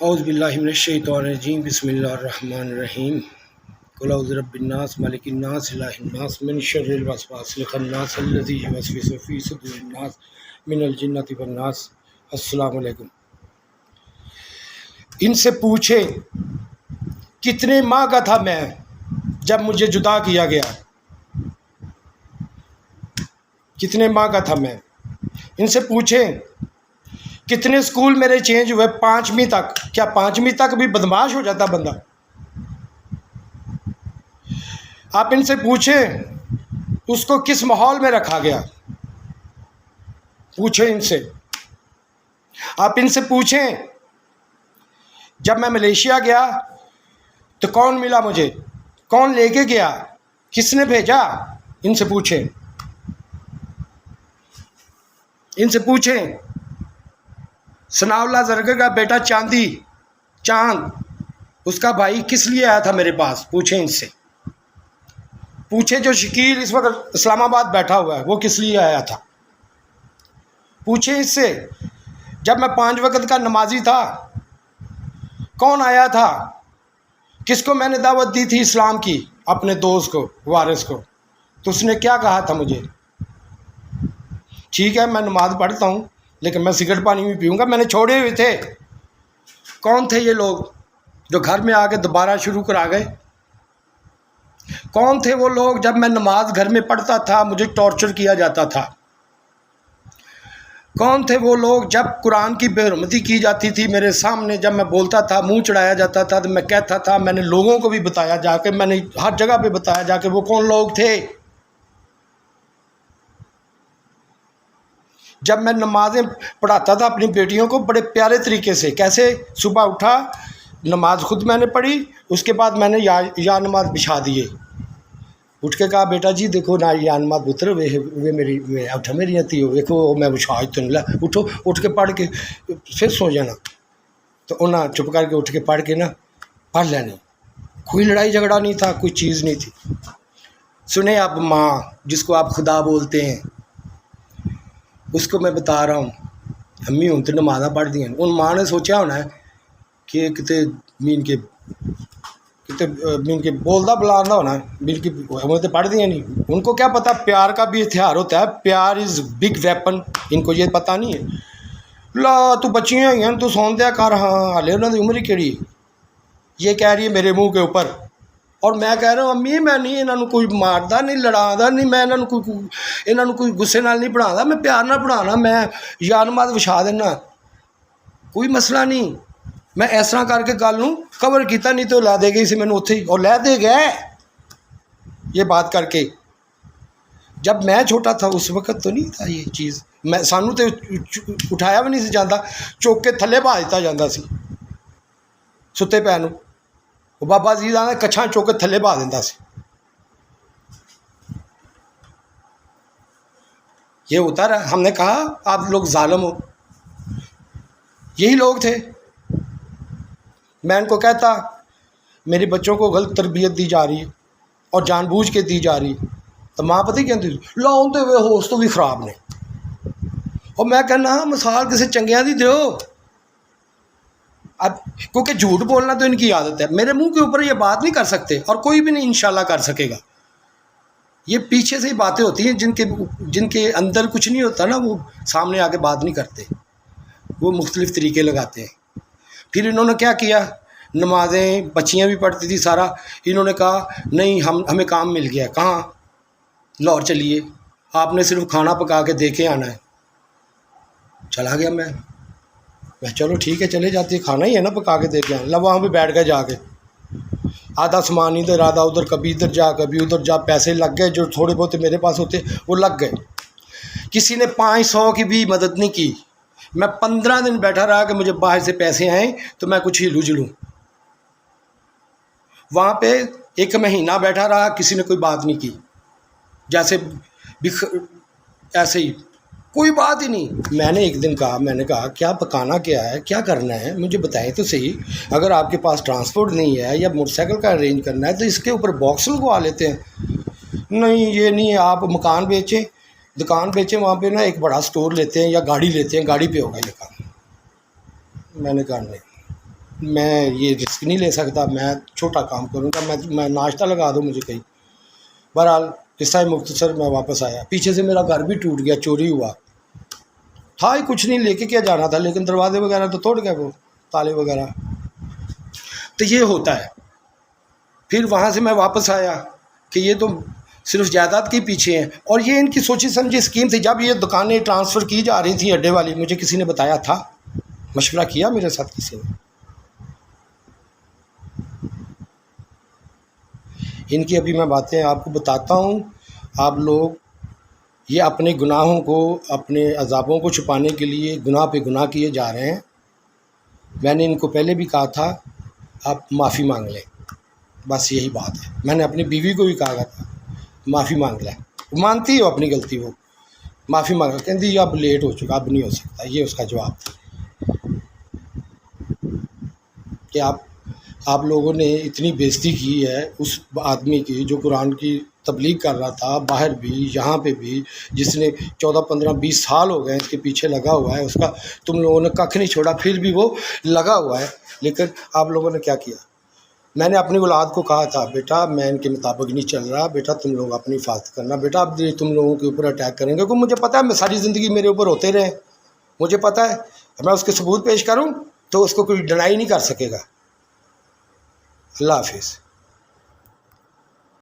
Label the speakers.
Speaker 1: اعوذ باللہ من الشیطان الرجیم بسم اللہ الرحمن الرحیم قل اعوذ برب الناس ملک الناس الہ الناس من شر الوسواس الخناس الذی یوسوس فی صدور الناس من الجنۃ والناس۔ السلام علیکم۔ ان سے پوچھے کتنے ماہ کا تھا میں جب مجھے جدا کیا گیا، کتنے ماہ کا تھا میں۔ ان سے پوچھیں کتنے اسکول میرے چینج ہوئے 5ویں تک، کیا 5ویں تک بھی بدماش ہو جاتا بندہ؟ آپ ان سے پوچھیں اس کو کس ماحول میں رکھا گیا، پوچھیں ان سے۔ آپ ان سے پوچھیں جب میں ملیشیا گیا تو کون ملا مجھے، کون لے کے گیا، کس نے بھیجا، ان سے پوچھیں۔ ان سے پوچھیں ثناء اللہ زرگر کا بیٹا چاند اس کا بھائی کس لیے آیا تھا میرے پاس، پوچھیں ان سے۔ پوچھیں جو شکیل اس وقت اسلام آباد بیٹھا ہوا ہے وہ کس لیے آیا تھا، پوچھیں اس سے۔ جب میں 5 وقت کا نمازی تھا کون آیا تھا، کس کو میں نے دعوت دی تھی اسلام کی، اپنے دوست کو، وارث کو، تو اس نے کیا کہا تھا مجھے، ٹھیک ہے میں نماز پڑھتا ہوں لیکن میں سگریٹ پانی بھی پیوں گا، میں نے چھوڑے ہوئے تھے۔ کون تھے یہ لوگ جو گھر میں آ کے دوبارہ شروع کرا گئے؟ کون تھے وہ لوگ جب میں نماز گھر میں پڑھتا تھا مجھے ٹارچر کیا جاتا تھا؟ کون تھے وہ لوگ جب قرآن کی بے حرمتی کی جاتی تھی میرے سامنے، جب میں بولتا تھا منہ چڑھایا جاتا تھا تو میں کہتا تھا، میں نے لوگوں کو بھی بتایا جا کے، میں نے ہر جگہ پہ بتایا جا کے وہ کون لوگ تھے؟ جب میں نمازیں پڑھاتا تھا اپنی بیٹیوں کو بڑے پیارے طریقے سے، کیسے، صبح اٹھا نماز خود میں نے پڑھی، اس کے بعد میں نے یا نماز بچھا دیے، اٹھ کے کہا بیٹا جی دیکھو نا یا نماز پتر وہ میری اٹھا میری آتی ہو دیکھو میں بچھا تو نہیں لا، اٹھو اٹھ کے پڑھ کے پھر سو جانا۔ تو انہاں چپ کر کے اٹھ کے پڑھ کے نا پڑھ لینی، کوئی لڑائی جھگڑا نہیں تھا، کوئی چیز نہیں تھی۔ سنیں آپ ماں جس کو آپ خدا بولتے ہیں، اس کو میں بتا رہا ہوں، امی ہوں تو نمازاں پڑھ دیا، ان ماں نے سوچا ہونا ہے کہ کتے مین کے بولتا بلانا ہونا ہے، مین کی ہمیں تو پڑھ دیا نہیں۔ ان کو کیا پتا پیار کا بھی ہتھیار ہوتا ہے، پیار از بگ ویپن، ان کو یہ پتہ نہیں ہے۔ لا تو بچیاں ہی ہیں تو سون دیا کر، ہاں ہالے انہوں کی عمر ہی کیڑی، یہ کہہ رہی ہے میرے منہ کے اوپر، اور میں کہہ رہا ہوں امی میں نہیں انہوں کوئی ماردا نہیں لڑا نہیں، میں انہوں کوئی غصے نال نہیں پڑھا، میں پیار نہ پڑھانا، میں یا نماز وچھا دینا، کوئی مسئلہ نہیں، میں اس طرح کر کے گل نوں کور کیتا، نہیں تو لے دے گئی سی مینوں اتھے ہی، اور لے دے گئے یہ بات کر کے۔ جب میں چھوٹا تھا اس وقت تو نہیں تھا یہ چیز، میں سانوں تے اٹھایا بھی نہیں سی جاتا، چوک کے تھلے بھا دیتا جاتا سی ستے پے نوں، وہ بابا جی آدھا کچھاں چوک کے تھلے بہا دینا سی۔ یہ ہوتا رہا، ہم نے کہا آپ لوگ ظالم ہو، یہی لوگ تھے۔ میں ان کو کہتا میرے بچوں کو غلط تربیت دی جا رہی ہے اور جان بوجھ کے دی جا رہی ہے، تو ماں پتہ کہتی لا ہوتے ہوئے ہوش تو بھی خراب نے، اور میں کہنا مثال کسی چنگیاں دی دیو۔ اب کیونکہ جھوٹ بولنا تو ان کی عادت ہے، میرے منہ کے اوپر یہ بات نہیں کر سکتے اور کوئی بھی نہیں انشاءاللہ کر سکے گا۔ یہ پیچھے سے ہی باتیں ہوتی ہیں، جن کے اندر کچھ نہیں ہوتا نا وہ سامنے آ کے بات نہیں کرتے، وہ مختلف طریقے لگاتے ہیں۔ پھر انہوں نے کیا کیا، نمازیں بچیاں بھی پڑھتی تھی سارا، انہوں نے کہا نہیں ہمیں کام مل گیا، کہاں، لاہور چلیے، آپ نے صرف کھانا پکا کے دے کے آنا ہے۔ چلا گیا میں چلو ٹھیک ہے چلے جاتے، کھانا ہی ہے نا پکا کے دے کے آنا، وہاں پہ بیٹھ گئے جا کے، آدھا سامان ادھر آدھا ادھر، کبھی ادھر جا کبھی ادھر جا، پیسے لگ گئے جو تھوڑے بہت میرے پاس ہوتے وہ لگ گئے، کسی نے 500 کی بھی مدد نہیں کی۔ میں 15 دن بیٹھا رہا کہ مجھے باہر سے پیسے آئیں تو میں کچھ ہی لوں، وہاں پہ 1 مہینہ بیٹھا رہا، کسی نے کوئی بات نہیں کی، جیسے ایسے ہی کوئی بات ہی نہیں۔ میں نے ایک دن کہا، میں نے کہا کیا پکانا کیا ہے، کیا کرنا ہے مجھے بتائیں تو صحیح، اگر آپ کے پاس ٹرانسپورٹ نہیں ہے یا موٹر سائیکل کا ارینج کرنا ہے تو اس کے اوپر باکس لگوا لیتے ہیں۔ نہیں یہ نہیں ہے، آپ مکان بیچیں، دکان بیچیں، وہاں پہ نا ایک بڑا سٹور لیتے ہیں یا گاڑی لیتے ہیں، گاڑی پہ ہوگا یہ کام۔ میں نے کہا نہیں، میں یہ رسک نہیں لے سکتا، میں چھوٹا کام کروں گا، میں ناشتہ لگا دو مجھے کہیں۔ بہرحال قصہ مختصر میں واپس آیا، پیچھے سے میرا گھر بھی ٹوٹ گیا، چوری ہوا تھا ہی کچھ نہیں، لے کے کیا جانا تھا، لیکن دروازے وغیرہ تو توڑ گئے وہ، تالے وغیرہ۔ تو یہ ہوتا ہے۔ پھر وہاں سے میں واپس آیا کہ یہ تو صرف جائیداد کے پیچھے ہیں، اور یہ ان کی سوچی سمجھی اسکیم تھی۔ جب یہ دکانیں ٹرانسفر کی جا رہی تھیں اڈے والی، مجھے کسی نے بتایا تھا، مشورہ کیا میرے ساتھ کسی نے؟ ان کی ابھی میں باتیں آپ کو بتاتا ہوں۔ آپ لوگ یہ اپنے گناہوں کو، اپنے عذابوں کو چھپانے کے لیے گناہ پہ گناہ کیے جا رہے ہیں۔ میں نے ان کو پہلے بھی کہا تھا آپ معافی مانگ لیں، بس یہی بات ہے۔ میں نے اپنی بیوی کو بھی کہا تھا معافی مانگ لیں، مانتی ہو اپنی غلطی، وہ معافی مانگا، کہتی اب لیٹ ہو چکا، اب نہیں ہو سکتا۔ یہ اس کا جواب تھا کہ آپ لوگوں نے اتنی بےزتی کی ہے اس آدمی کی جو قرآن کی تبلیغ کر رہا تھا، باہر بھی یہاں پہ بھی، جس نے 14 15 20 سال ہو گئے اس کے پیچھے لگا ہوا ہے، اس کا تم لوگوں نے ککھ نہیں چھوڑا، پھر بھی وہ لگا ہوا ہے۔ لیکن آپ لوگوں نے کیا کیا؟ میں نے اپنی اولاد کو کہا تھا بیٹا میں ان کے مطابق نہیں چل رہا، بیٹا تم لوگ اپنی حفاظت کرنا، بیٹا اب تم لوگوں کے اوپر اٹیک کریں گے، کیونکہ مجھے پتہ ہے میں ساری زندگی میرے اوپر ہوتے رہے، مجھے پتہ ہے میں اس کے ثبوت پیش کروں تو اس کو کوئی ڈنائی نہیں کر سکے گا۔ اللہ حافظ۔